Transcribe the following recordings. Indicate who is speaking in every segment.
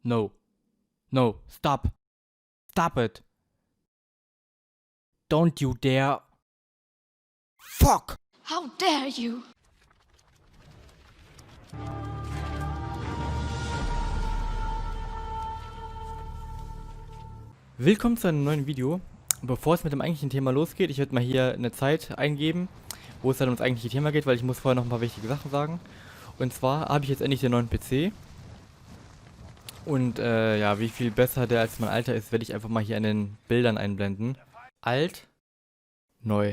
Speaker 1: No. No. Stop. Stop it. Don't you dare. Fuck!
Speaker 2: How dare you?
Speaker 1: Willkommen zu einem neuen Video. Bevor es mit dem eigentlichen Thema losgeht, ich werde mal hier eine Zeit eingeben, wo es dann ums eigentliche Thema geht, weil ich muss vorher noch ein paar wichtige Sachen sagen. Und zwar habe ich jetzt endlich den neuen PC. Und ja, wie viel besser der als mein alter ist, werde ich einfach mal hier an den Bildern einblenden. Alt, neu.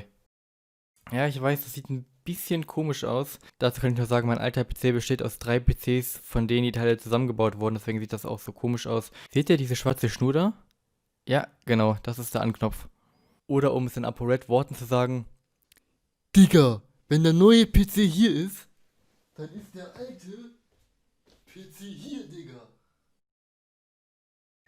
Speaker 1: Ja, ich weiß, das sieht ein bisschen komisch aus. Dazu kann ich nur sagen, mein alter PC besteht aus 3 PCs, von denen die Teile zusammengebaut wurden. Deswegen sieht das auch so komisch aus. Seht ihr diese schwarze Schnur da? Ja, genau, das ist der Anknopf. Oder um es in ApoRed Worten zu sagen:
Speaker 3: Digga, wenn der neue PC hier ist, dann ist der alte PC hier, Digga.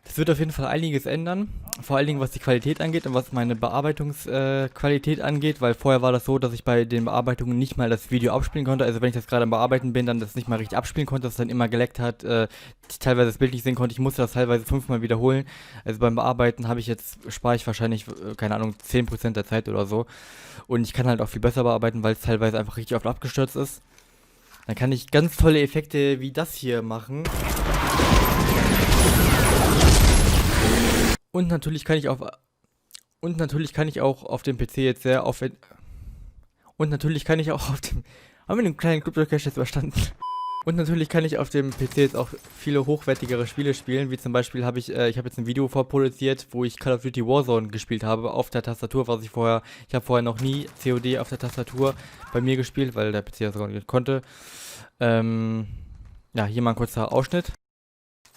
Speaker 1: Das wird auf jeden Fall einiges ändern, vor allen Dingen was die Qualität angeht und was meine Bearbeitungsqualität angeht, weil vorher war das so, dass ich bei den Bearbeitungen nicht mal das Video abspielen konnte, also wenn ich das gerade am Bearbeiten bin, dann das nicht mal richtig abspielen konnte, dass es dann immer geleckt hat, ich teilweise das Bild nicht sehen konnte, ich musste das teilweise 5-mal wiederholen, also beim Bearbeiten spare ich wahrscheinlich, keine Ahnung, 10% der Zeit oder so, und ich kann halt auch viel besser bearbeiten, weil es teilweise einfach richtig oft abgestürzt ist. Dann kann ich ganz tolle Effekte wie das hier machen. Und natürlich kann ich auch auf dem PC jetzt sehr aufwendig. Und natürlich kann ich auch auf dem. Haben wir den kleinen Club-Cache jetzt überstanden? Und natürlich kann ich auf dem PC jetzt auch viele hochwertigere Spiele spielen, wie zum Beispiel habe ich habe jetzt ein Video vorproduziert, wo ich Call of Duty Warzone gespielt habe auf der Tastatur, ich habe vorher noch nie COD auf der Tastatur bei mir gespielt, weil der PC das sogar nicht konnte. Ja, hier mal ein kurzer Ausschnitt.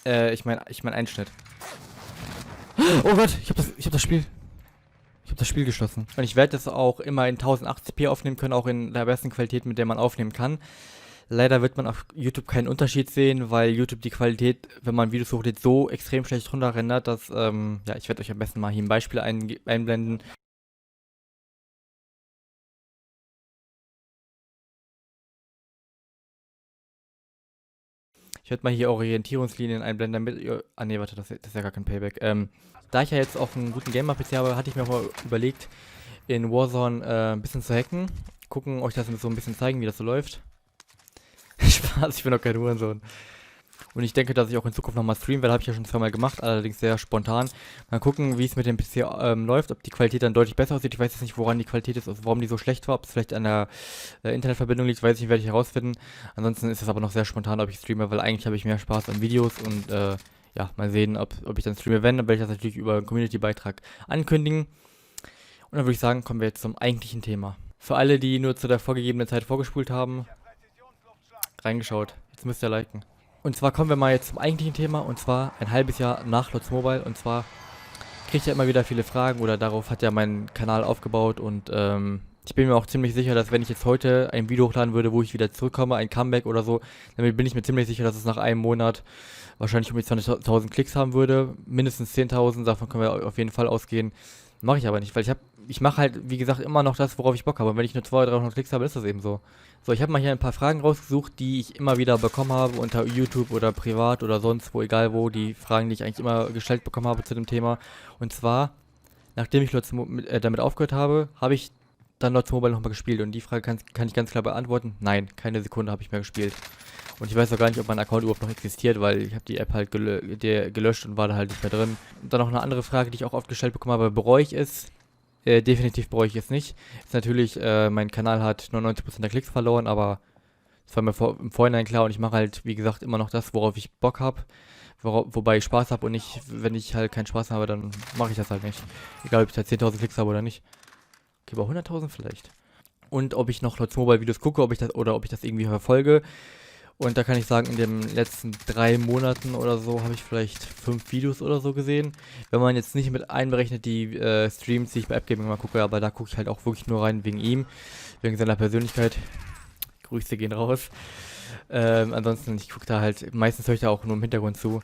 Speaker 1: Ich mein Einschnitt. Oh Gott, ich hab das Spiel geschlossen. Und ich werde das auch immer in 1080p aufnehmen können, auch in der besten Qualität, mit der man aufnehmen kann. Leider wird man auf YouTube keinen Unterschied sehen, weil YouTube die Qualität, wenn man Videos hochlädt, so extrem schlecht runterrendert, dass, ja, ich werde euch am besten mal hier ein Beispiel einblenden. Ich werde mal hier Orientierungslinien einblenden, damit ihr. Ah ne, warte, das ist ja gar kein Payback. Da ich ja jetzt auch einen guten Gamer-PC habe, hatte ich mir auch mal überlegt, in Warzone ein bisschen zu hacken. Gucken, euch das so ein bisschen zeigen, wie das so läuft. Spaß, ich bin doch kein Hurensohn. Und ich denke, dass ich auch in Zukunft nochmal streamen werde, habe ich ja schon 2-mal gemacht, allerdings sehr spontan. Mal gucken, wie es mit dem PC läuft, ob die Qualität dann deutlich besser aussieht. Ich weiß jetzt nicht, woran die Qualität ist, also warum die so schlecht war, ob es vielleicht an der Internetverbindung liegt, weiß ich nicht, werde ich herausfinden. Ansonsten ist es aber noch sehr spontan, ob ich streame, weil eigentlich habe ich mehr Spaß an Videos und ja, mal sehen, ob ich dann streame. Wenn, dann werde ich das natürlich über einen Community-Beitrag ankündigen. Und dann würde ich sagen, kommen wir jetzt zum eigentlichen Thema. Für alle, die nur zu der vorgegebenen Zeit vorgespult haben, reingeschaut. Jetzt müsst ihr liken. Und zwar kommen wir mal jetzt zum eigentlichen Thema, und zwar ein halbes Jahr nach Lotz Mobile. Und zwar kriege ich ja immer wieder viele Fragen, oder darauf hat ja mein Kanal aufgebaut. Und ich bin mir auch ziemlich sicher, dass wenn ich jetzt heute ein Video hochladen würde, wo ich wieder zurückkomme, ein Comeback oder so, damit bin ich mir ziemlich sicher, dass es nach einem Monat wahrscheinlich um die 20.000 Klicks haben würde. Mindestens 10.000, davon können wir auf jeden Fall ausgehen. Mache ich aber nicht, weil ich mache halt, wie gesagt, immer noch das, worauf ich Bock habe. Und wenn ich nur 200 oder 300 Klicks habe, ist das eben so. So, ich habe mal hier ein paar Fragen rausgesucht, die ich immer wieder bekommen habe, unter YouTube oder privat oder sonst wo, egal wo, die Fragen, die ich eigentlich immer gestellt bekommen habe zu dem Thema. Und zwar, nachdem ich damit aufgehört habe, habe ich dann Lotz Mobile nochmal gespielt. Und die Frage kann ich ganz klar beantworten: Nein, keine Sekunde habe ich mehr gespielt. Und ich weiß auch gar nicht, ob mein Account überhaupt noch existiert, weil ich habe die App halt gelöscht und war da halt nicht mehr drin. Und dann noch eine andere Frage, die ich auch oft gestellt bekommen habe: Bereue ich es? Definitiv bereue ich es nicht. Ist natürlich, mein Kanal hat 99% der Klicks verloren, aber das war mir im Vorhinein klar, und ich mache halt, wie gesagt, immer noch das, worauf ich Bock habe, wobei ich Spaß habe, und nicht, wenn ich halt keinen Spaß habe, dann mache ich das halt nicht. Egal, ob ich da 10.000 Klicks habe oder nicht. Okay, bei 100.000 vielleicht. Und ob ich noch Lotz Mobile Videos gucke, ob ich das irgendwie verfolge. Und da kann ich sagen, in den letzten 3 Monaten oder so habe ich vielleicht 5 Videos oder so gesehen. Wenn man jetzt nicht mit einberechnet die Streams, die ich bei AppGaming mal gucke, aber da gucke ich halt auch wirklich nur rein wegen ihm, wegen seiner Persönlichkeit. Grüße gehen raus. Ansonsten, ich gucke da halt, meistens höre ich da auch nur im Hintergrund zu.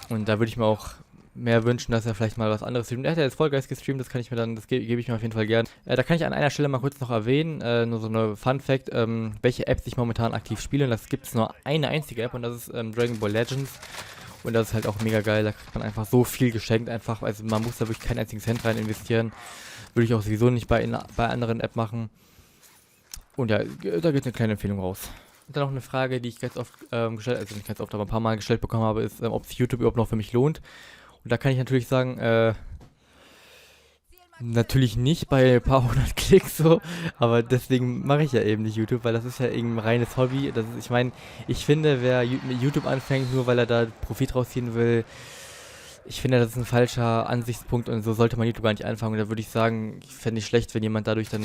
Speaker 1: Und da würde ich mir auch mehr wünschen, dass er vielleicht mal was anderes streamt. Er hat ja jetzt Fall Guys gestreamt, das gebe ich mir auf jeden Fall gern. Da kann ich an einer Stelle mal kurz noch erwähnen, nur so eine Fun Fact, welche Apps ich momentan aktiv spiele. Und das gibt es nur eine einzige App, und das ist Dragon Ball Legends. Und das ist halt auch mega geil, da kriegt man einfach so viel geschenkt einfach, also man muss da wirklich keinen einzigen Cent rein investieren. Würde ich auch sowieso nicht bei anderen App machen. Und ja, da geht eine kleine Empfehlung raus. Und dann noch eine Frage, die ich ganz oft gestellt, also nicht ganz oft, aber ein paar Mal gestellt bekommen habe, ist, ob sich YouTube überhaupt noch für mich lohnt. Und da kann ich natürlich sagen, natürlich nicht bei ein paar hundert Klicks so, aber deswegen mache ich ja eben nicht YouTube, weil das ist ja eben ein reines Hobby. Das ist, ich meine, ich finde, wer mit YouTube anfängt, nur weil er da Profit rausziehen will, ich finde, das ist ein falscher Ansichtspunkt und so sollte man YouTube gar nicht anfangen. Und da würde ich sagen, ich fände es schlecht, wenn jemand dadurch dann,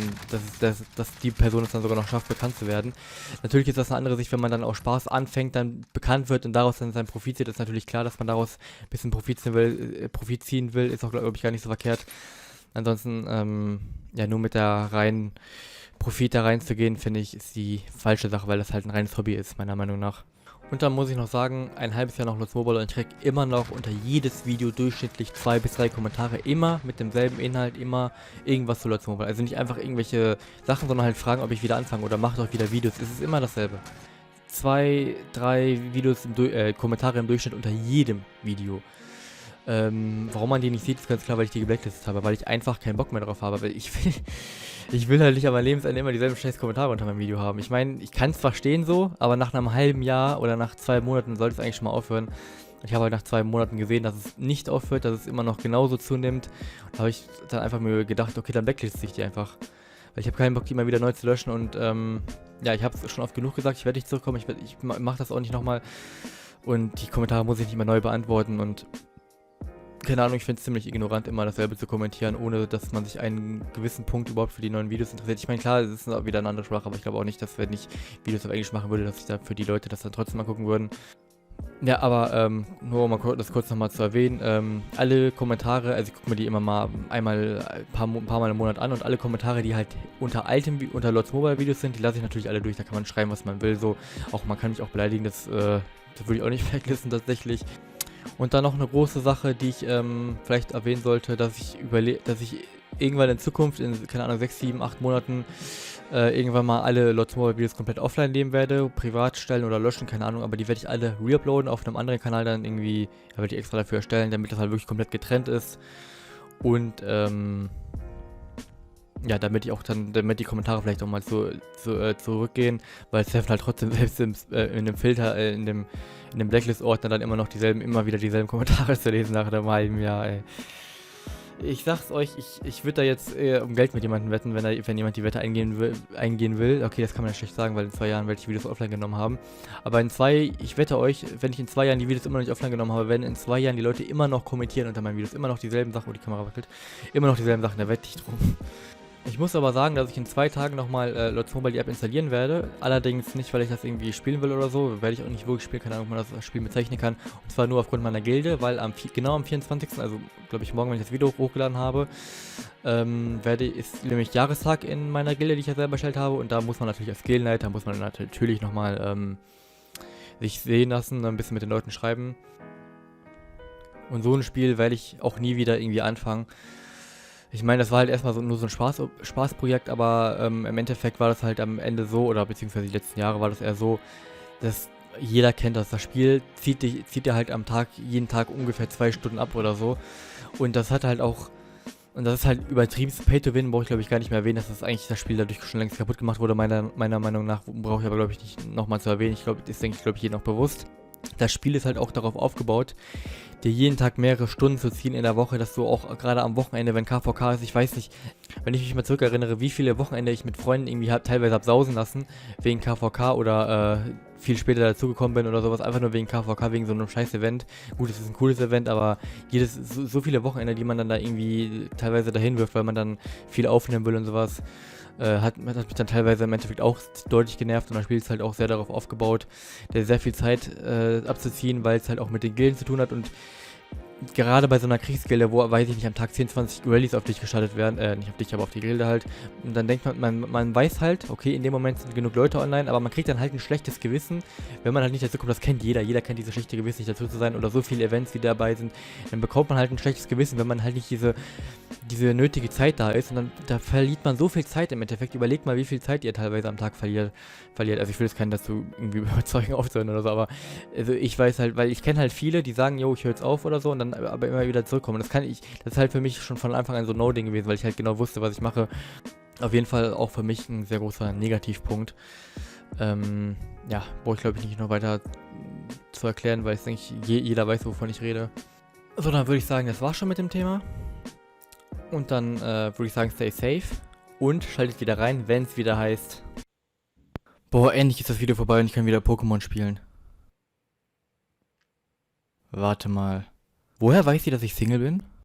Speaker 1: dass die Person es dann sogar noch schafft, bekannt zu werden. Natürlich ist das eine andere Sicht, wenn man dann aus Spaß anfängt, dann bekannt wird und daraus dann seinen Profit zieht. Ist natürlich klar, dass man daraus ein bisschen Profit ziehen will, ist auch, glaube ich, gar nicht so verkehrt. Ansonsten, ja, nur mit der reinen Profit da reinzugehen, finde ich, ist die falsche Sache, weil das halt ein reines Hobby ist, meiner Meinung nach. Und dann muss ich noch sagen, ein halbes Jahr noch Lutz Mobile und ich krieg immer noch unter jedes Video durchschnittlich 2 bis 3 Kommentare, immer mit demselben Inhalt, immer irgendwas zu Lutz Mobile. Also nicht einfach irgendwelche Sachen, sondern halt fragen, ob ich wieder anfange oder mache doch wieder Videos. Es ist immer dasselbe. 2, 3 Videos, Kommentare im Durchschnitt unter jedem Video. Warum man die nicht sieht, ist ganz klar, weil ich die geblacklistet habe, weil ich einfach keinen Bock mehr drauf habe, weil ich will halt nicht an meinem Lebensende immer dieselben scheiß Kommentare unter meinem Video haben. Ich meine, ich kann es verstehen so, aber nach einem halben Jahr oder nach 2 Monaten sollte es eigentlich schon mal aufhören. Ich habe halt nach 2 Monaten gesehen, dass es nicht aufhört, dass es immer noch genauso zunimmt. Da habe ich dann einfach mir gedacht, okay, dann blackliste ich die einfach. Weil ich habe keinen Bock, die immer wieder neu zu löschen und ja, ich habe es schon oft genug gesagt, ich werde nicht zurückkommen, ich mache das auch nicht nochmal. Und die Kommentare muss ich nicht mehr neu beantworten und keine Ahnung, ich finde es ziemlich ignorant, immer dasselbe zu kommentieren, ohne dass man sich einen gewissen Punkt überhaupt für die neuen Videos interessiert. Ich meine, klar, es ist wieder eine andere Sprache, aber ich glaube auch nicht, dass wenn ich Videos auf Englisch machen würde, dass ich da für die Leute das dann trotzdem mal gucken würden. Ja, aber nur um mal das kurz nochmal zu erwähnen, alle Kommentare, also ich gucke mir die immer mal ein paar Mal im Monat an und alle Kommentare, die halt unter Lutz Mobile Videos sind, die lasse ich natürlich alle durch, da kann man schreiben, was man will, so, auch man kann mich auch beleidigen, das würde ich auch nicht weglisten tatsächlich. Und dann noch eine große Sache, die ich vielleicht erwähnen sollte, dass ich irgendwann in Zukunft, in, keine Ahnung, 6, 7, 8 Monaten, irgendwann mal alle Lutz Mobile Videos komplett offline nehmen werde, privat stellen oder löschen, keine Ahnung, aber die werde ich alle reuploaden auf einem anderen Kanal dann irgendwie, da werde ich extra dafür erstellen, damit das halt wirklich komplett getrennt ist. Und, ja, damit die Kommentare vielleicht auch mal zurückgehen, weil es helfen halt trotzdem selbst in dem Filter, in dem Blacklist-Ordner dann immer wieder dieselben Kommentare zu lesen nach einem halben Jahr, ey. Ich sag's euch, ich würde da jetzt um Geld mit jemandem wetten, wenn jemand die Wette eingehen will. Okay, das kann man ja schlecht sagen, weil in 2 Jahren werde ich die Videos offline genommen haben. Aber ich wette euch, wenn ich in 2 Jahren die Videos immer noch nicht offline genommen habe, werden in 2 Jahren die Leute immer noch kommentieren unter meinen Videos, immer noch dieselben Sachen, die Kamera wackelt, immer noch dieselben Sachen, da wette ich drum. Ich muss aber sagen, dass ich in 2 Tagen nochmal Lutz Mobile die App installieren werde. Allerdings nicht, weil ich das irgendwie spielen will oder so. Werde ich auch nicht wirklich spielen, keine Ahnung, ob man das Spiel bezeichnen kann. Und zwar nur aufgrund meiner Gilde, weil genau am 24., also glaube ich morgen, wenn ich das Video hochgeladen habe, ist nämlich Jahrestag in meiner Gilde, die ich ja selber erstellt habe. Und da muss man natürlich als Gildenleiter, muss man natürlich nochmal sich sehen lassen, ein bisschen mit den Leuten schreiben. Und so ein Spiel werde ich auch nie wieder irgendwie anfangen. Ich meine, das war halt erstmal nur so ein Spaßprojekt, aber im Endeffekt war das halt am Ende so, oder beziehungsweise die letzten Jahre war das eher so, dass jeder kennt das. Das Spiel zieht dir halt jeden Tag ungefähr 2 Stunden ab oder so. Und das hat halt auch, und das ist halt übertrieben Pay to Win, brauche ich glaube ich gar nicht mehr erwähnen, dass das Spiel dadurch schon längst kaputt gemacht wurde, meiner Meinung nach, brauche ich aber glaube ich nicht nochmal zu erwähnen. Das denke ich jedem noch bewusst. Das Spiel ist halt auch darauf aufgebaut, dir jeden Tag mehrere Stunden zu ziehen in der Woche, dass du auch gerade am Wochenende, wenn KVK ist, ich weiß nicht, wenn ich mich mal zurückerinnere, wie viele Wochenende ich mit Freunden irgendwie teilweise hab sausen lassen, wegen KVK oder viel später dazugekommen bin oder sowas, einfach nur wegen KVK, wegen so einem scheiß Event. Gut, es ist ein cooles Event, aber so viele Wochenende, die man dann da irgendwie teilweise dahin wirft, weil man dann viel aufnehmen will und sowas, hat mich dann teilweise im Endeffekt auch deutlich genervt und das Spiel ist halt auch sehr darauf aufgebaut, sehr viel Zeit abzuziehen, weil es halt auch mit den Gilden zu tun hat und gerade bei so einer Kriegsgilde, wo, weiß ich nicht, am Tag 24 Rallyes auf dich gestartet werden, nicht auf dich, aber auf die Gilde halt. Und dann denkt man weiß halt, okay, in dem Moment sind genug Leute online, aber man kriegt dann halt ein schlechtes Gewissen, wenn man halt nicht dazu kommt, das kennt jeder kennt dieses schlechte Gewissen, nicht dazu zu sein oder so viele Events, die dabei sind, dann bekommt man halt ein schlechtes Gewissen, wenn man halt nicht diese nötige Zeit da ist und dann da verliert man so viel Zeit im Endeffekt. Überlegt mal, wie viel Zeit ihr teilweise am Tag verliert. Also ich will jetzt keinen dazu irgendwie überzeugen aufzuhören oder so, aber also ich weiß halt, weil ich kenne halt viele, die sagen, yo, ich höre jetzt auf oder so und dann aber immer wieder zurückkommen. Das ist halt für mich schon von Anfang an so ein No-Ding gewesen, weil ich halt genau wusste, was ich mache. Auf jeden Fall auch für mich ein sehr großer Negativpunkt. Ja, brauche ich glaube ich nicht noch weiter zu erklären, weil ich denke, jeder weiß, wovon ich rede. So, dann würde ich sagen, das war's schon mit dem Thema. Und dann würde ich sagen, stay safe und schaltet wieder rein, wenn es wieder heißt: Boah, endlich ist das Video vorbei und ich kann wieder Pokémon spielen. Warte mal. Woher weiß sie, dass ich Single bin?